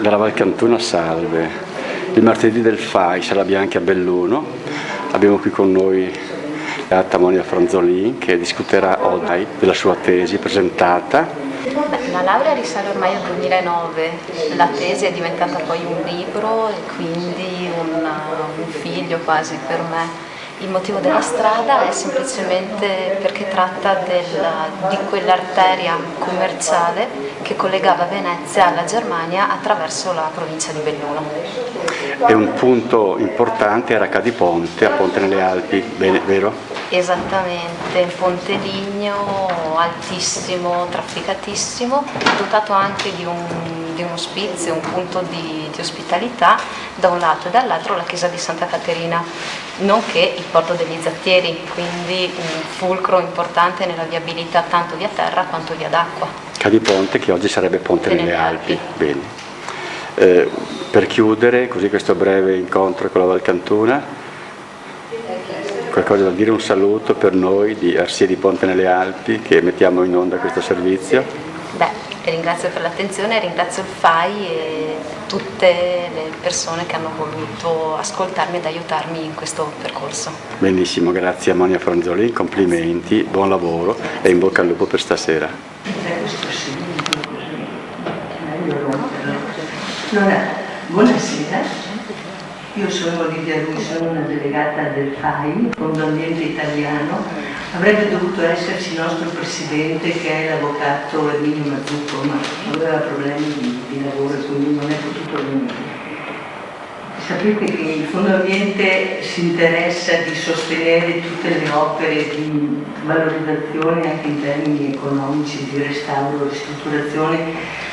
dalla Valcantuna, salve. Il martedì del FAI sarà Bianchi a Belluno. Abbiamo qui con noi la Monia Franzolin che discuterà oggi della sua tesi presentata. La laurea risale ormai al 2009, la tesi è diventata poi un libro e quindi un figlio quasi per me. Il motivo della strada è semplicemente perché tratta di quell'arteria commerciale che collegava Venezia alla Germania attraverso la provincia di Belluno. È un punto importante, era Cadiponte, a Ponte nelle Alpi, vero? Esattamente, un ponte ligneo altissimo, trafficatissimo, dotato anche di un ospizio, un punto di ospitalità da un lato e dall'altro la chiesa di Santa Caterina, nonché il porto degli Zattieri, quindi un fulcro importante nella viabilità tanto via terra quanto via d'acqua. Cadiponte che oggi sarebbe Ponte nelle Alpi. Bene. Per chiudere così questo breve incontro con la Valcantuna, qualcosa da dire, un saluto per noi di Arsie di Ponte nelle Alpi che mettiamo in onda questo servizio? Ringrazio per l'attenzione, ringrazio il FAI e tutte le persone che hanno voluto ascoltarmi ed aiutarmi in questo percorso. Benissimo, grazie a Monia Franzolin, complimenti, buon lavoro e in bocca al lupo per stasera. Allora, buonasera. Io sono Lidia Lui, sono una delegata del FAI, Fondo Ambiente Italiano. Avrebbe dovuto esserci il nostro presidente che è l'avvocato Emilio Mazzucco, ma aveva problemi di lavoro e quindi non è potuto venire. Sapete che il Fondo Ambiente si interessa di sostenere tutte le opere di valorizzazione anche in termini economici, di restauro, ristrutturazione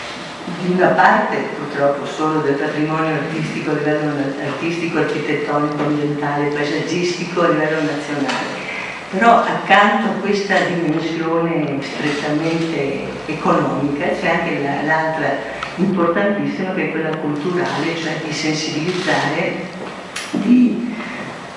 di una parte purtroppo solo del patrimonio artistico a livello artistico, architettonico, ambientale, paesaggistico a livello nazionale. Però accanto a questa dimensione strettamente economica c'è anche l'altra importantissima che è quella culturale, cioè di sensibilizzare, di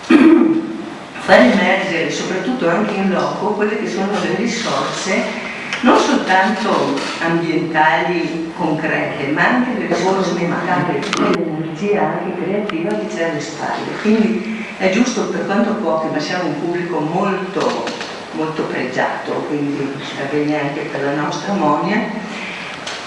far emergere soprattutto anche in loco quelle che sono le risorse non soltanto ambientali concrete, ma anche le risorse mentali, l'energia anche creativa che c'è alle spalle. Quindi è giusto, per quanto pochi, ma siamo un pubblico molto, molto pregiato, quindi sta bene anche per la nostra Monia,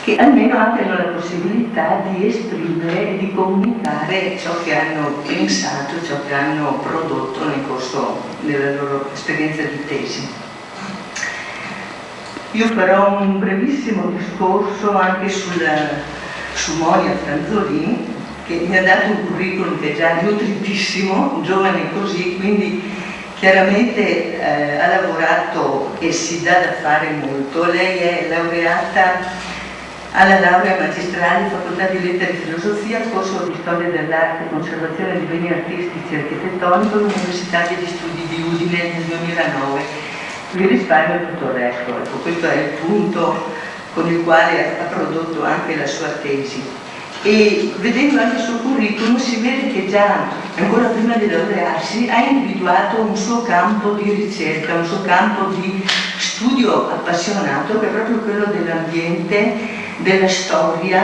che almeno abbiano la possibilità di esprimere e di comunicare ciò che hanno pensato, ciò che hanno prodotto nel corso della loro esperienza di tesi. Io farò un brevissimo discorso anche su Monia Franzolin, che mi ha dato un curriculum che è già nutritissimo, giovane così, quindi chiaramente ha lavorato e si dà da fare molto. Lei è laureata alla laurea magistrale in Facoltà di Lettere e Filosofia, corso di Storia dell'Arte e Conservazione di Beni Artistici e Architettonico all'Università degli Studi di Udine nel 2009. Vi risparmio tutto il resto, ecco, questo è il punto con il quale ha prodotto anche la sua tesi. E vedendo anche il suo curriculum si vede che già, ancora prima di laurearsi, ha individuato un suo campo di ricerca, un suo campo di studio appassionato, che è proprio quello dell'ambiente, della storia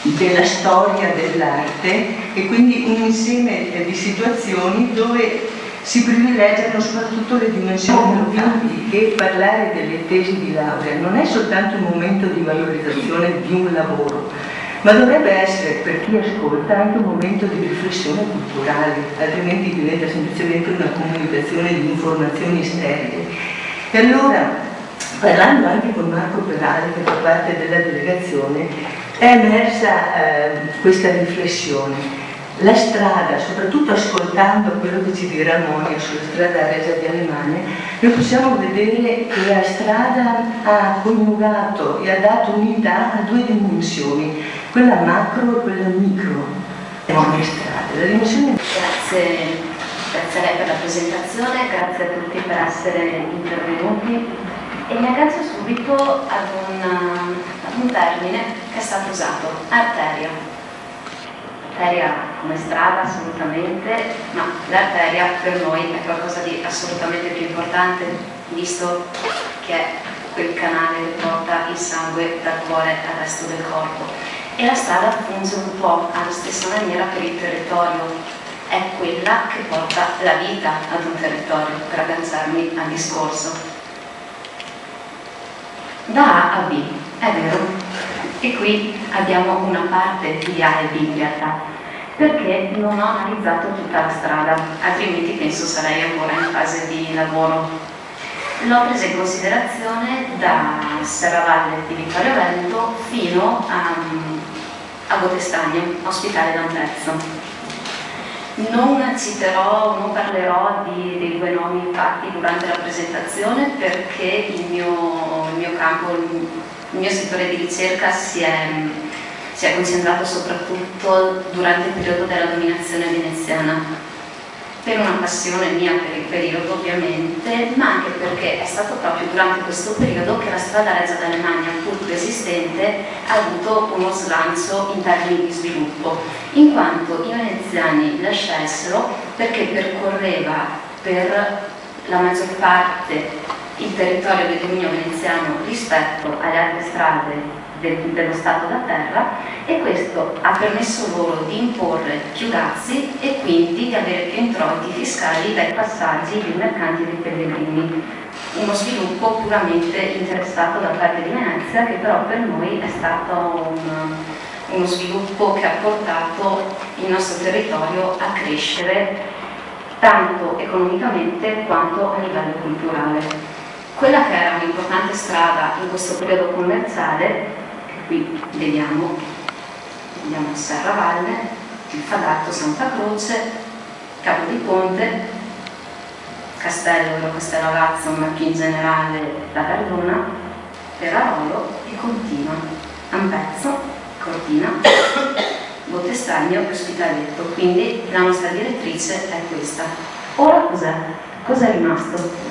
dell'arte, e quindi un insieme di situazioni dove si privilegiano soprattutto le dimensioni locali, e parlare delle tesi di laurea non è soltanto un momento di valorizzazione di un lavoro, ma dovrebbe essere per chi ascolta anche un momento di riflessione culturale, altrimenti diventa semplicemente una comunicazione di informazioni sterili. E allora, parlando anche con Marco Perale, che fa parte della delegazione, è emersa questa riflessione. La strada, soprattutto ascoltando quello che ci dirà Monia sulla strada a Reggio di Alemania, noi possiamo vedere che la strada ha coniugato e ha dato unità a due dimensioni, quella macro e quella micro. Monia strada, la dimensione. Grazie a lei per la presentazione, grazie a tutti per essere intervenuti, e mi aggancio subito ad un termine che è stato usato, arteria. L'arteria come strada assolutamente, ma l'arteria per noi è qualcosa di assolutamente più importante, visto che è quel canale che porta il sangue dal cuore al resto del corpo. e la strada funge un po' alla stessa maniera per il territorio. È quella che porta la vita ad un territorio, per agganciarmi al discorso. Da A a B, è vero, e qui abbiamo una parte di A e B in realtà, perché non ho analizzato tutta la strada, altrimenti penso sarei ancora in fase di lavoro. L'ho presa in considerazione da Serravalle di Vittorio Veneto fino a Bottestagno, Ospitale da un pezzo. Non citerò, non parlerò dei due nomi fatti durante la presentazione perché il mio campo, il mio settore di ricerca si è concentrato soprattutto durante il periodo della dominazione veneziana, per una passione mia per il periodo ovviamente, ma anche perché è stato proprio durante questo periodo che la strada Regia d'Alemagna, pur preesistente, ha avuto uno slancio in termini di sviluppo, in quanto i veneziani la scelsero perché percorreva per la maggior parte il territorio del dominio veneziano rispetto alle altre strade dello Stato da terra, e questo ha permesso loro di imporre più dazi e quindi di avere più introiti fiscali dai passaggi dei mercanti e dei pellegrini. Uno sviluppo puramente interessato da parte di Venezia, che però per noi è stato uno sviluppo che ha portato il nostro territorio a crescere tanto economicamente quanto a livello culturale. Quella che era un'importante strada in questo periodo commerciale, qui vediamo Serravalle, il Fadarto, Santa Croce, Capo di Ponte, Castello Agazzo, ma più in generale la Cardona, Perarolo e continua, Ampezzo, Cortina, Bottestagno e Ospitaletto. Quindi la nostra direttrice è questa. Ora cos'è? Cos'è rimasto?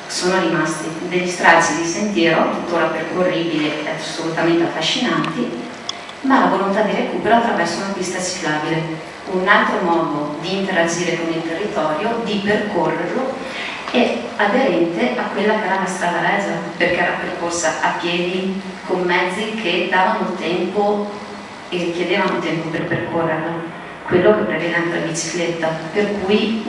Sono rimasti degli stralci di sentiero, tuttora percorribili e assolutamente affascinanti, ma la volontà di recupero attraverso una pista ciclabile, un altro modo di interagire con il territorio, di percorrerlo, e aderente a quella che era la strada Regia, perché era percorsa a piedi con mezzi che davano tempo e chiedevano tempo per percorrerla, quello che prevede anche la bicicletta, per cui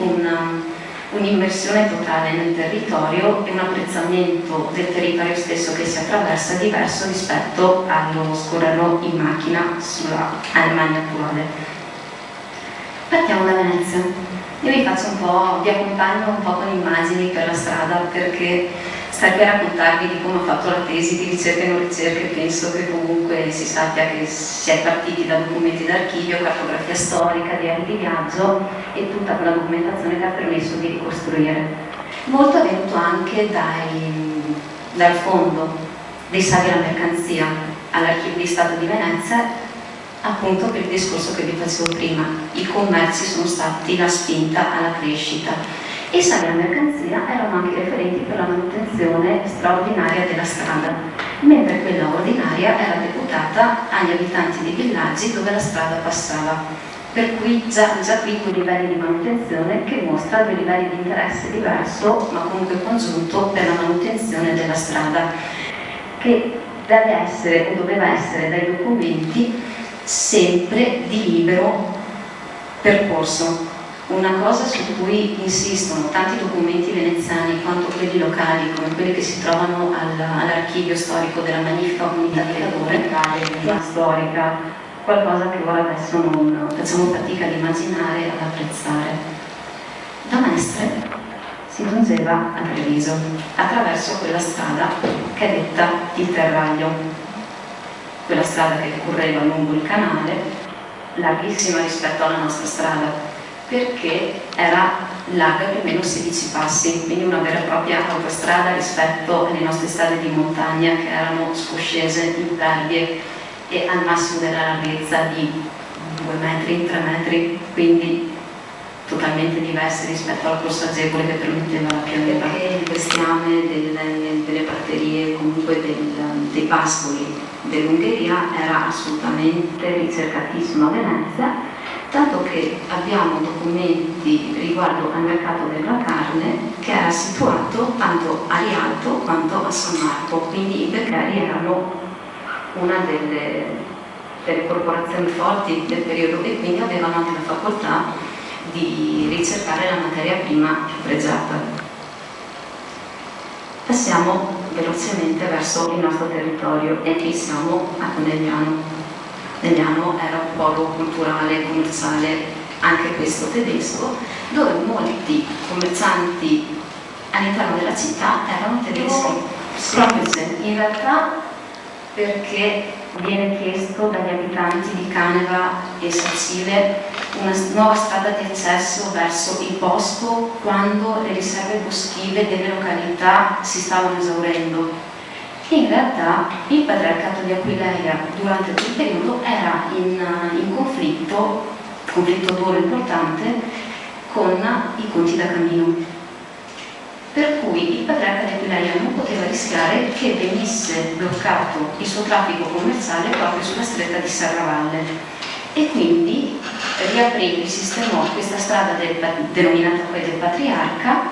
un'immersione totale nel territorio e un apprezzamento del territorio stesso che si attraversa diverso rispetto allo scorrerlo in macchina sulla Alemagna attuale. Partiamo da Venezia. Io vi accompagno un po' con immagini per la strada, perché stare per raccontarvi di come ho fatto la tesi di ricerca e non ricerca, penso che comunque si sappia che si è partiti da documenti d'archivio, cartografia storica, diari di viaggio e tutta quella documentazione che ha permesso di ricostruire. Molto è venuto anche dal fondo dei saldi alla mercanzia all'Archivio di Stato di Venezia, appunto per il discorso che vi facevo prima. I commerci sono stati la spinta alla crescita. E i saldi alla mercanzia erano anche referenti per la manutenzione straordinaria della strada, mentre quella ordinaria era deputata agli abitanti dei villaggi dove la strada passava. Per cui già qui quei livelli di manutenzione che mostra due livelli di interesse diverso, ma comunque congiunto, per la manutenzione della strada, che deve essere o doveva essere dai documenti sempre di libero percorso. Una cosa su cui insistono tanti documenti veneziani quanto quelli locali, come quelli che si trovano all'archivio storico della magnifica comunità di Cadore, una storica, qualcosa che ora adesso non facciamo fatica ad immaginare e ad apprezzare. Da Mestre si giungeva a Treviso attraverso quella strada che è detta il Terraglio, quella strada che correva lungo il canale, larghissima rispetto alla nostra strada, perché era larga più o meno 16 passi, quindi una vera e propria autostrada rispetto alle nostre strade di montagna che erano scoscese, impervie e al massimo della larghezza di 2 metri, 3 metri, quindi totalmente diverse rispetto al corso agevole che permetteva la pianeta. Perché il bestiame delle praterie, comunque dei pascoli dell'Ungheria era assolutamente ricercatissimo a Venezia, tanto che abbiamo documenti riguardo al mercato della carne che era situato tanto a Rialto quanto a San Marco, quindi i beccheri erano una delle corporazioni forti del periodo e quindi avevano anche la facoltà di ricercare la materia prima più pregiata. Passiamo velocemente verso il nostro territorio e qui siamo a Conegliano. Conegliano era un polo culturale, commerciale, anche questo tedesco, dove molti commercianti all'interno della città erano tedeschi. Semplice, in realtà perché viene chiesto dagli abitanti di Caneva e Sacile una nuova strada di accesso verso il bosco quando le riserve boschive delle località si stavano esaurendo. In realtà il patriarcato di Aquileia durante quel periodo era in conflitto duro importante con i Conti da Camino. Per cui il patriarca di Aquileia non poteva rischiare che venisse bloccato il suo traffico commerciale proprio sulla stretta di Serravalle e quindi riaprì, risistemò questa strada denominata poi del patriarca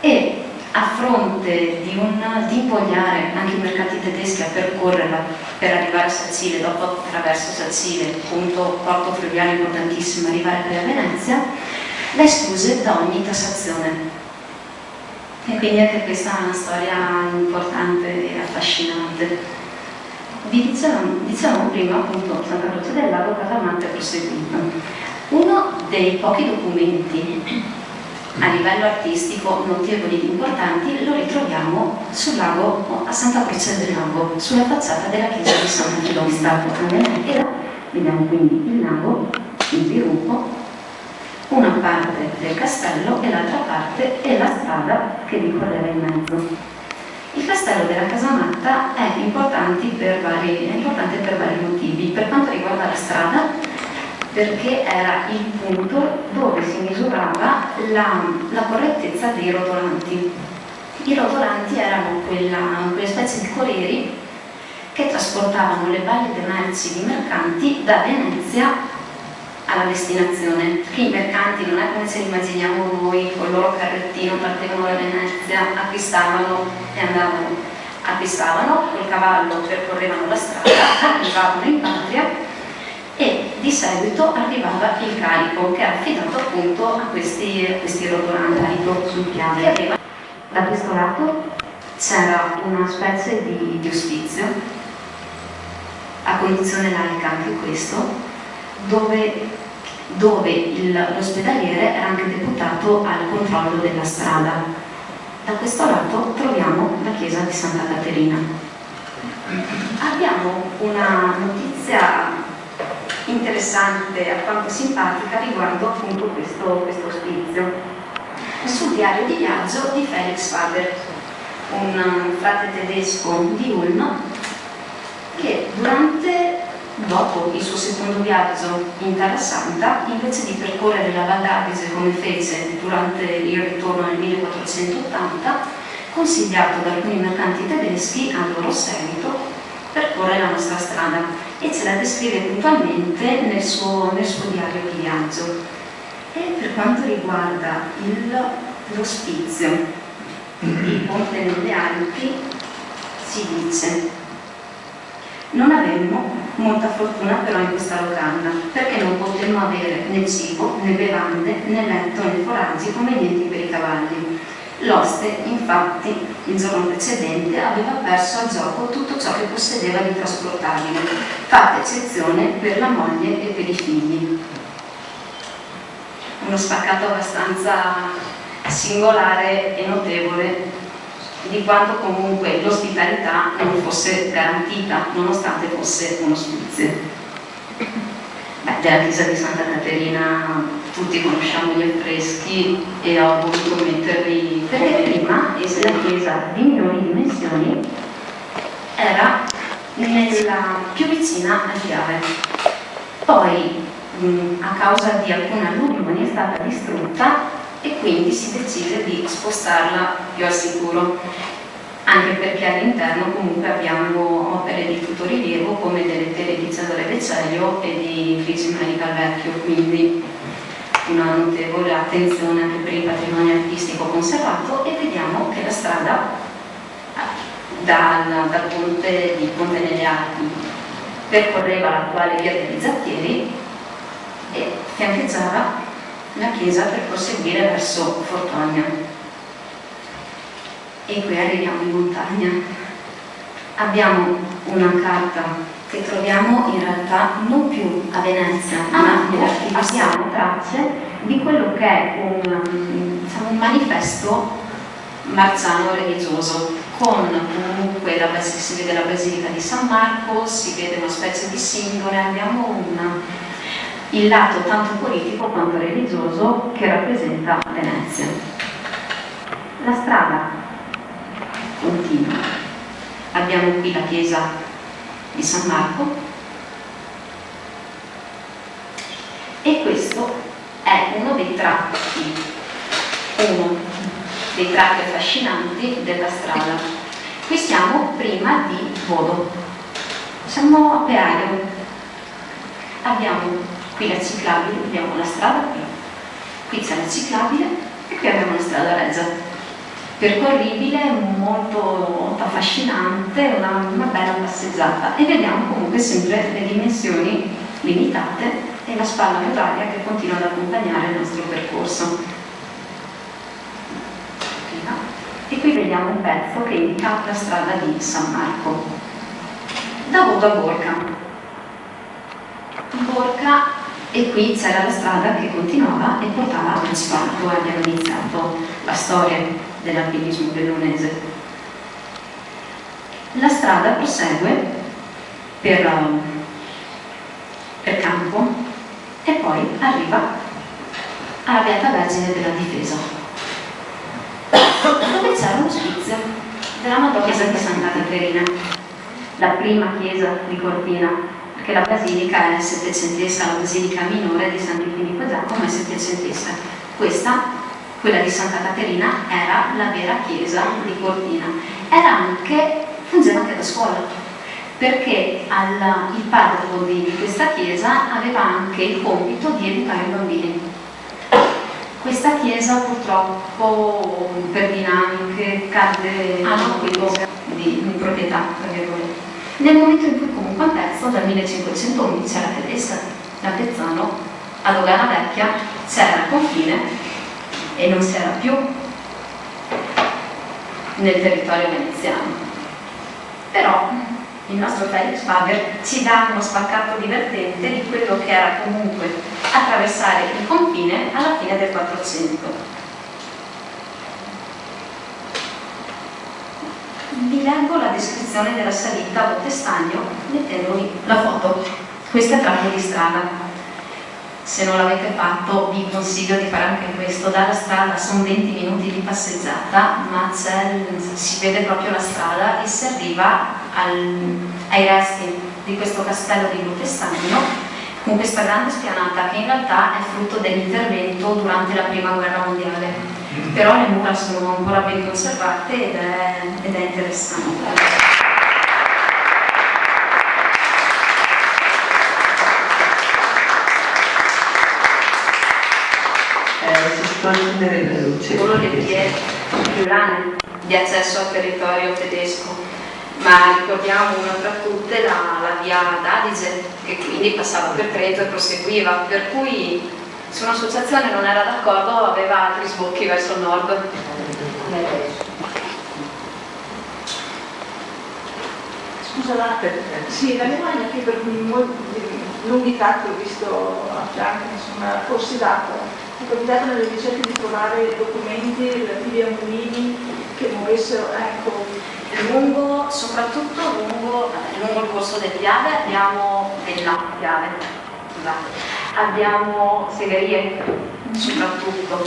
e a fronte di invogliare anche i mercanti tedeschi a percorrerla per arrivare a Sacile, dopo attraverso Sacile, punto porto fluviale importantissimo, arrivare poi a Venezia, la escluse da ogni tassazione. E quindi anche questa è una storia importante e affascinante. Vi dicevamo prima appunto Santa Croce del Lago, Casamatta è proseguito. Uno dei pochi documenti a livello artistico notevoli ed importanti lo ritroviamo sul lago, a Santa Croce del Lago, sulla facciata della chiesa di San Filomena. E vediamo quindi il lago in sviluppo, una parte del castello e l'altra parte è la strada che vi correva in mezzo. Il castello della Casamatta è importante per vari motivi. Per quanto riguarda la strada, perché era il punto dove si misurava la correttezza dei rotolanti. I rotolanti erano quelle specie di corrieri che trasportavano le valide merci di mercanti da Venezia alla destinazione. Che i mercanti non è come ce li immaginiamo noi, con il loro carrettino partevano da Venezia, acquistavano e andavano. Acquistavano, col cavallo percorrevano la strada, arrivavano in patria e di seguito arrivava il carico che era affidato appunto a questi rotolanti sul piano. Da questo lato c'era una specie di ospizio, a condizione laica anche questo, dove l'ospedaliere era anche deputato al controllo della strada. Da questo lato troviamo la chiesa di Santa Caterina. Abbiamo una notizia interessante, alquanto simpatica, riguardo appunto questo ospizio. Sul diario di viaggio di Felix Faber, un frate tedesco di Ulm, che dopo il suo secondo viaggio in Terra Santa, invece di percorrere la Val d'Adige come fece durante il ritorno nel 1480, consigliato da alcuni mercanti tedeschi al loro seguito, percorre la nostra strada e ce la descrive puntualmente nel suo diario di viaggio. E per quanto riguarda l'ospizio, il ponte nelle Alpi, si dice: non avemmo molta fortuna però in questa locanda, perché non potemmo avere né cibo, né bevande, né letto, né foraggi convenienti per i cavalli. L'oste, infatti, il giorno precedente aveva perso al gioco tutto ciò che possedeva di trasportabile, fatta eccezione per la moglie e per i figli. Uno spaccato abbastanza singolare e notevole di quanto comunque l'ospitalità non fosse garantita, nonostante fosse un ospizio. Della chiesa di Santa Caterina tutti conosciamo gli affreschi e ho voluto metterli perché prima la chiesa di minori dimensioni era più vicina al Piave. Poi a causa di alcune alluvioni è stata distrutta e quindi si decise di spostarla più al sicuro, anche perché all'interno comunque abbiamo opere di tutto rilievo come delle tele di Cesare Vecellio e di Frigimelica il Vecchio, quindi una notevole attenzione anche per il patrimonio artistico conservato. E vediamo che la strada dal ponte di Ponte nelle Alpi, percorreva l'attuale via degli Zattieri e fiancheggiava la chiesa per proseguire verso Fortonia. E qui arriviamo in montagna. Abbiamo una carta che troviamo in realtà non più a Venezia, ma abbiamo tracce di quello che è un manifesto marziano religioso, con comunque si vede la Basilica di San Marco, si vede una specie di sindone, abbiamo il lato tanto politico quanto religioso che rappresenta Venezia. La strada continua. Abbiamo qui la chiesa di San Marco e questo è uno dei tratti affascinanti della strada. Qui siamo prima di Vodo, siamo a Peaio, abbiamo qui la ciclabile, abbiamo la strada qui c'è la ciclabile e qui abbiamo la strada Reggia. Percorribile, molto affascinante, una bella passeggiata, e vediamo comunque sempre le dimensioni limitate e la spalla muraria che continua ad accompagnare il nostro percorso. E qui vediamo un pezzo che indica la strada di San Marco. Da Vodo a Borca, e qui c'era la strada che continuava e portava al Principato, e abbiamo iniziato la storia dell'alpinismo bellunese. La strada prosegue per Campo e poi arriva alla Beata Vergine della Difesa, dove c'era un ospizio della Madonna Chiesa di Santa Caterina, la prima chiesa di Cortina, perché la basilica è settecentesca, la basilica minore di San Filippo Giacomo è settecentesca. Quella di Santa Caterina era la vera chiesa di Cortina. Fungeva anche da scuola, perché il parroco di questa chiesa aveva anche il compito di educare i bambini. Questa chiesa purtroppo per dinamiche cadde di proprietà, nel momento in cui comunque a Pezzo dal 1511 c'era tedesca, da Pezzano a Dogana Vecchia c'era il confine e non si era più nel territorio veneziano. Però il nostro Felix Faber ci dà uno spaccato divertente di quello che era comunque attraversare il confine alla fine del 400. Vi leggo la descrizione della salita a Bottestagno mettendovi la foto. Questo è tratto di strada. Se non l'avete fatto vi consiglio di fare anche questo. Dalla strada sono 20 minuti di passeggiata, ma si vede proprio la strada e si arriva ai resti di questo castello di Bottestagno, con questa grande spianata che in realtà è frutto dell'intervento durante la prima guerra mondiale. Però le mura sono ancora ben conservate ed è interessante. Solo le vie friulane di accesso al territorio tedesco, ma ricordiamo una tra tutte la via d'Adige, che quindi passava per Trento e proseguiva, per cui se un'associazione non era d'accordo aveva altri sbocchi verso il nord. Scusa, sì, la Germania che per lunghi tratti ho visto a fianco, insomma, ossidato. È capitato nelle ricerche di trovare documenti relativi a mulini che muovessero, soprattutto lungo il corso del Piave abbiamo segherie soprattutto.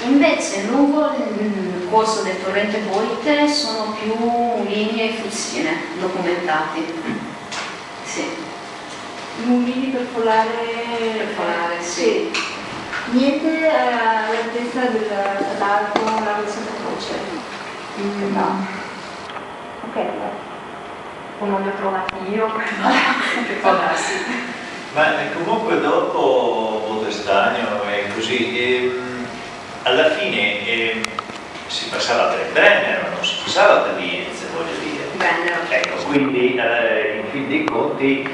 Invece lungo il corso del torrente Boite sono più mulini e fucine documentati. Sì. mulini per folare, sì. Niente all'altezza dell'alto lago di Santa Croce. No. Ok, o non li ho trovati io, che può darsi. Ma comunque dopo Bottestagno e così, alla fine si passava per Brenner, non si passava per Lienz, voglio dire. comprenderlo. Ecco, quindi in fin dei conti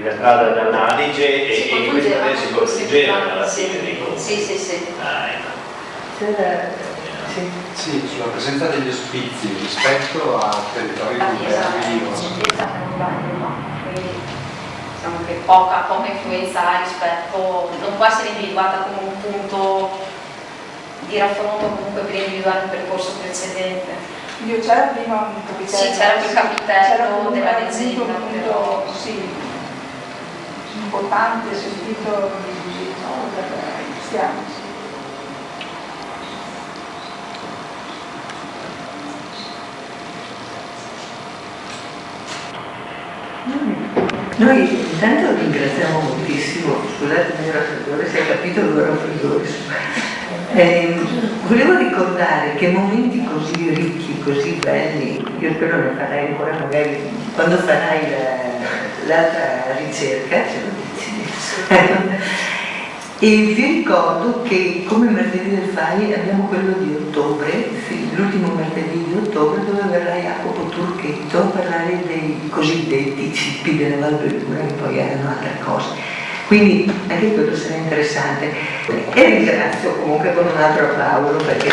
la strada dall'Adige e questa adesso si congiungevano alla fine dei conti. Sì. Ah, ecco. Sì, sulla presenza degli ospizi rispetto a territori moderni. Chiesa che non bagno, no? Quindi diciamo che poca influenza ha rispetto, non può essere individuata come un punto di raffronto comunque per individuare un percorso precedente. C'era prima un capitello. Sì, c'era quel capitello della un leggenda. punto, sì, importante, sentito così, no? Per i cristiani. Sì. Noi intanto ringraziamo moltissimo, scusate il mio raffreddore, si è capito il mio raffreddore. Volevo ricordare che momenti così ricchi, così belli, io spero ne farai ancora magari quando farai l'altra ricerca, ce lo dici. E vi ricordo che come martedì del FAI abbiamo quello di ottobre, sì, l'ultimo martedì di ottobre, dove verrà Jacopo Turchetto a parlare dei cosiddetti cippi della Val Belluna, che poi erano altre cose. Quindi anche quello sarà interessante. E ringrazio comunque con un altro applauso perché